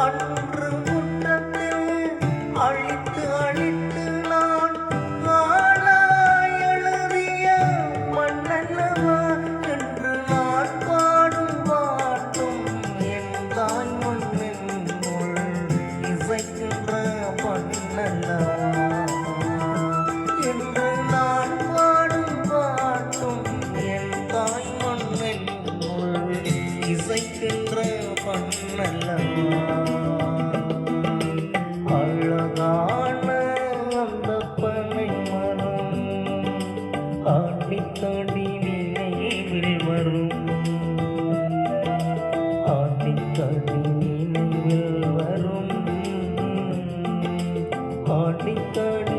அன்று முற்றத்தில் அழித்து அழித்து நான் ஆளாய் எழுதிய மண்ணல்லவா என்று நான் பாடும் பாட்டும் என் தாய் மண்ணினுள் இசைக்கின்ற பண்ணல்லவா என்று நான் பாடும் பாட்டும் என் தாய் மண்ணினுள் இசைக்கின்ற பண்ணல்லவா. அழகான அந்த பனை மரம் ஆடித்தாடி நினைவில் வரும், ஆடித்தாடி நினைவில் வரும், ஆடித்தாடி